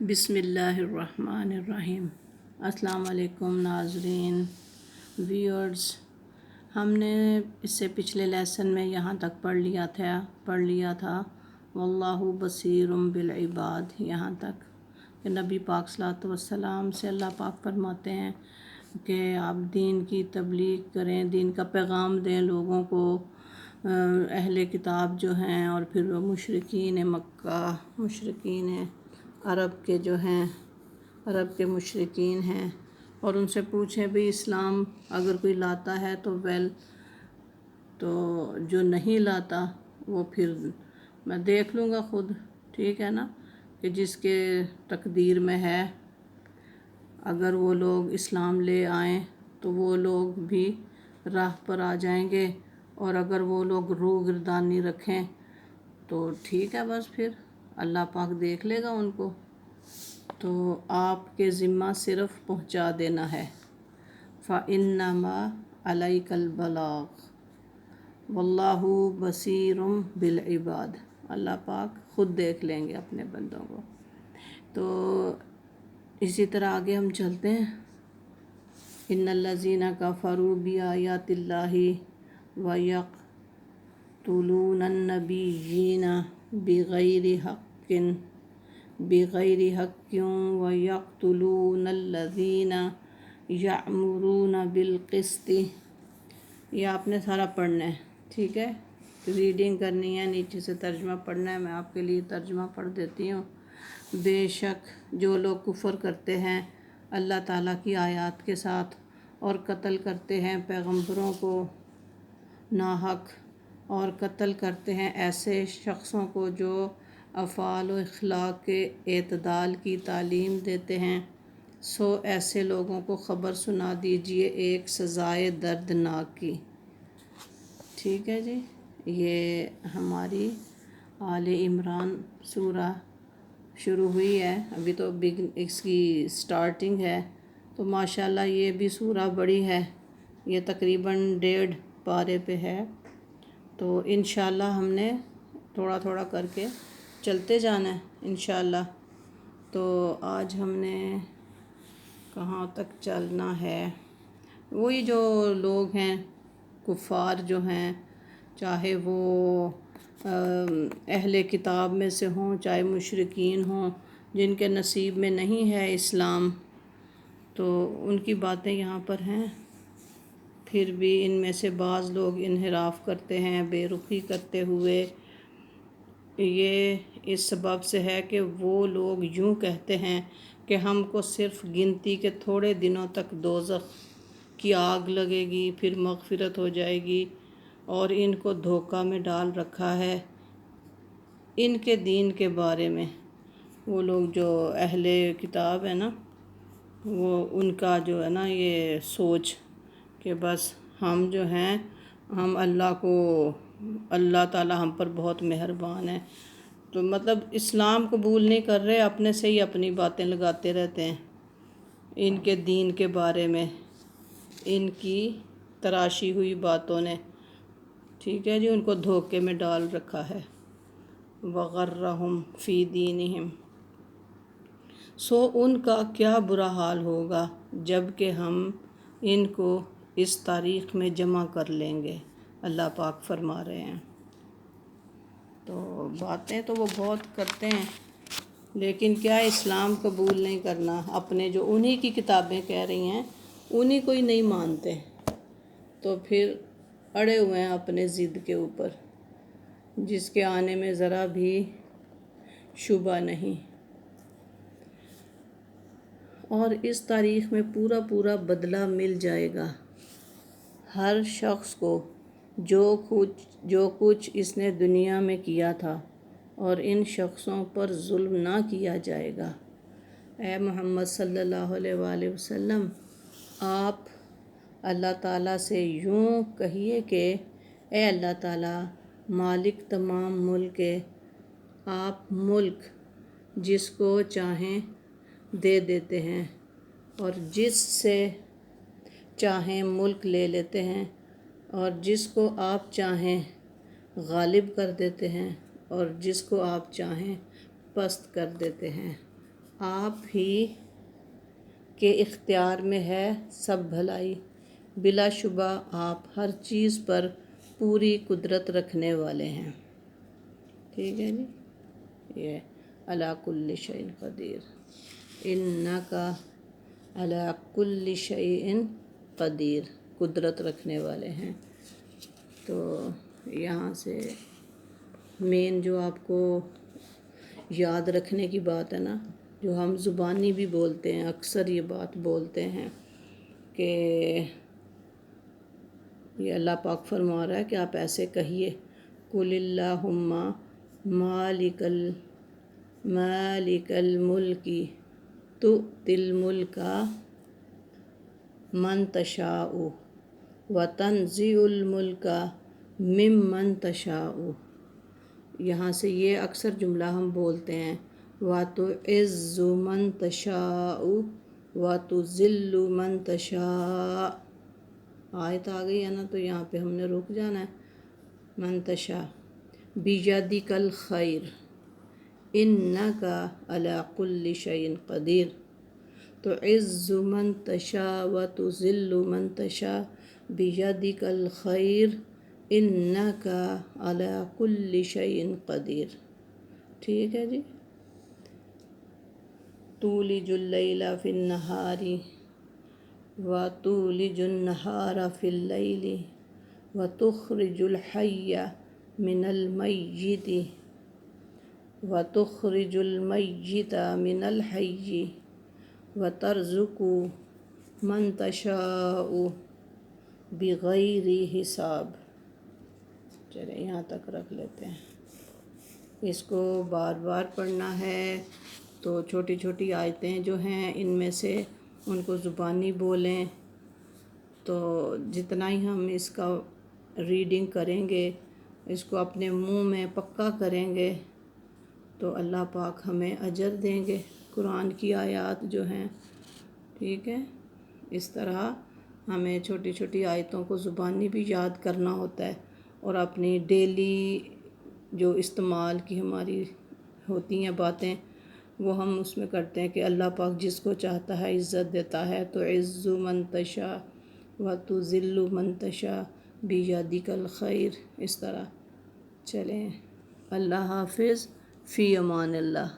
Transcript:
بسم اللہ الرحمن الرحیم۔ السلام علیکم ناظرین، ویورز۔ ہم نے اس سے پچھلے لیسن میں یہاں تک پڑھ لیا تھا واللہ بصیر بالعباد، یہاں تک کہ نبی پاک صلی اللہ علیہ وسلم سے اللہ پاک فرماتے ہیں کہ آپ دین کی تبلیغ کریں، دین کا پیغام دیں لوگوں کو، اہل کتاب جو ہیں اور پھر وہ مشرکین مکہ، مشرکین عرب کے جو ہیں، عرب کے مشرکین ہیں، اور ان سے پوچھیں بھی اسلام اگر کوئی لاتا ہے تو جو نہیں لاتا وہ پھر میں دیکھ لوں گا خود، ٹھیک ہے نا، کہ جس کے تقدیر میں ہے اگر وہ لوگ اسلام لے آئیں تو وہ لوگ بھی راہ پر آ جائیں گے، اور اگر وہ لوگ روگردانی رکھیں تو ٹھیک ہے، بس پھر اللہ پاک دیکھ لے گا ان کو، تو آپ کے ذمہ صرف پہنچا دینا ہے۔ فَإِنَّمَا عَلَيْكَ الْبَلَاغُ وَاللَّهُ بَصِيرٌ بِالْعِبَادِ، اللہ پاک خود دیکھ لیں گے اپنے بندوں کو۔ تو اسی طرح آگے ہم چلتے ہیں۔ إِنَّ الَّذِينَ كَفَرُوا بِآيَاتِ اللَّهِ وَيَقْتُلُونَ النَّبِيِّينَ بغیر حق وَيَقْتُلُونَ الَّذِينَ يَأْمُرُونَ بِالْقِسْطِ، یہ آپ نے سارا پڑھنا ہے، ٹھیک ہے، ریڈنگ کرنی ہے، نیچے سے ترجمہ پڑھنا ہے۔ میں آپ کے لیے ترجمہ پڑھ دیتی ہوں۔ بے شک جو لوگ کفر کرتے ہیں اللہ تعالیٰ کی آیات کے ساتھ اور قتل کرتے ہیں پیغمبروں کو ناحق، اور قتل کرتے ہیں ایسے شخصوں کو جو افعال و اخلاق کے اعتدال کی تعلیم دیتے ہیں، سو ایسے لوگوں کو خبر سنا دیجئے ایک سزائے دردناک کی۔ ٹھیک ہے جی، یہ ہماری آل عمران سورہ شروع ہوئی ہے، ابھی تو اس کی سٹارٹنگ ہے، تو ماشاءاللہ یہ بھی سورہ بڑی ہے، یہ تقریباً 1.5 پارے پہ ہے، تو انشاءاللہ ہم نے تھوڑا تھوڑا کر کے چلتے جانا ہے انشاءاللہ۔ تو آج ہم نے کہاں تک چلنا ہے، وہی جو لوگ ہیں کفار جو ہیں، چاہے وہ اہل کتاب میں سے ہوں چاہے مشرکین ہوں، جن کے نصیب میں نہیں ہے اسلام، تو ان کی باتیں یہاں پر ہیں۔ پھر بھی ان میں سے بعض لوگ انحراف کرتے ہیں بے رخی کرتے ہوئے، یہ اس سبب سے ہے کہ وہ لوگ یوں کہتے ہیں کہ ہم کو صرف گنتی کے تھوڑے دنوں تک دوزخ کی آگ لگے گی، پھر مغفرت ہو جائے گی، اور ان کو دھوکہ میں ڈال رکھا ہے ان کے دین کے بارے میں۔ وہ لوگ جو اہل کتاب ہے نا، وہ ان کا جو ہے نا یہ سوچ کہ بس ہم جو ہیں، ہم اللہ تعالیٰ ہم پر بہت مہربان ہے، تو مطلب اسلام قبول نہیں کر رہے، اپنے سے ہی اپنی باتیں لگاتے رہتے ہیں ان کے دین کے بارے میں، ان کی تراشی ہوئی باتوں نے، ٹھیک ہے جی، ان کو دھوکے میں ڈال رکھا ہے۔ وَغَرَّهُمْ فِي دِينِهِمْ، سو ان کا کیا برا حال ہوگا جب کہ ہم ان کو اس تاریخ میں جمع کر لیں گے، اللہ پاک فرما رہے ہیں۔ تو باتیں تو وہ بہت کرتے ہیں، لیکن کیا اسلام قبول نہیں کرنا، اپنے جو انہی کی کتابیں کہہ رہی ہیں انہی کو ہی نہیں مانتے، تو پھر اڑے ہوئے ہیں اپنے ضد کے اوپر، جس کے آنے میں ذرا بھی شبہ نہیں، اور اس تاریخ میں پورا بدلہ مل جائے گا ہر شخص کو جو کچھ اس نے دنیا میں کیا تھا، اور ان شخصوں پر ظلم نہ کیا جائے گا۔ اے محمد صلی اللہ علیہ وآلہ وسلم، آپ اللہ تعالیٰ سے یوں کہیے کہ اے اللہ تعالیٰ، مالک تمام ملک کے، آپ ملک جس کو چاہیں دے دیتے ہیں اور جس سے چاہیں ملک لے لیتے ہیں، اور جس کو آپ چاہیں غالب کر دیتے ہیں اور جس کو آپ چاہیں پست کر دیتے ہیں۔ آپ ہی کے اختیار میں ہے سب بھلائی، بلا شبہ آپ ہر چیز پر پوری قدرت رکھنے والے ہیں۔ ٹھیک ہے جی، یہ علی کل شیء قدیر، انکا علی کل شیء قدیر، قدرت رکھنے والے ہیں۔ تو یہاں سے مین جو آپ کو یاد رکھنے کی بات ہے نا، جو ہم زبانی بھی بولتے ہیں، اکثر یہ بات بولتے ہیں کہ یہ اللہ پاک فرما رہا ہے کہ آپ ایسے کہیے، قل اللہم مالک الملک تؤتی الملک من تشاء وتنزع الملک ممن تشاء۔ یہاں سے یہ اکثر جملہ ہم بولتے ہیں، وَتُعِزُّ مَن تَشَاءُ وَتُذِلُّ مَن تَشَاءُ۔ آیت آ گئی ہے نا، تو یہاں پہ ہم نے رک جانا ہے۔ من تشاء بِیَدِکَ الْخَیْرُ اِنَّکَ عَلیٰ کُلِّ شَیْءٍ قدیر، تُعِزُّ مَن تَشَاءُ وَتُذِلُّ مَن تَشَاءُ بِیَدِکَ الْخَیْرُ اِنَّکَ عَلیٰ کُلِّ شَیْءٍ قدیر۔ ٹھیک ہے جی۔ تولج اللیل فی النہار وتولج النہار فی اللیل وتخرج الحی من المیت وتخرج المیت من الحی وترزق من تشاء بغیر حساب۔ چلیں یہاں تک رکھ لیتے ہیں، اس کو بار بار پڑھنا ہے۔ تو چھوٹی چھوٹی آیتیں جو ہیں ان میں سے ان کو زبانی بولیں، تو جتنا ہی ہم اس کا ریڈنگ کریں گے، اس کو اپنے منہ میں پکا کریں گے، تو اللہ پاک ہمیں اجر دیں گے۔ قرآن کی آیات جو ہیں، ٹھیک ہے، اس طرح ہمیں چھوٹی چھوٹی آیتوں کو زبانی بھی یاد کرنا ہوتا ہے، اور اپنی ڈیلی جو استعمال کی ہماری ہوتی ہیں باتیں، وہ ہم اس میں کرتے ہیں کہ اللہ پاک جس کو چاہتا ہے عزت دیتا ہے، تو عز من تشاء وتذل من تشاء بیدک الخیر، اس طرح۔ چلیں، اللہ حافظ، فی امان اللہ۔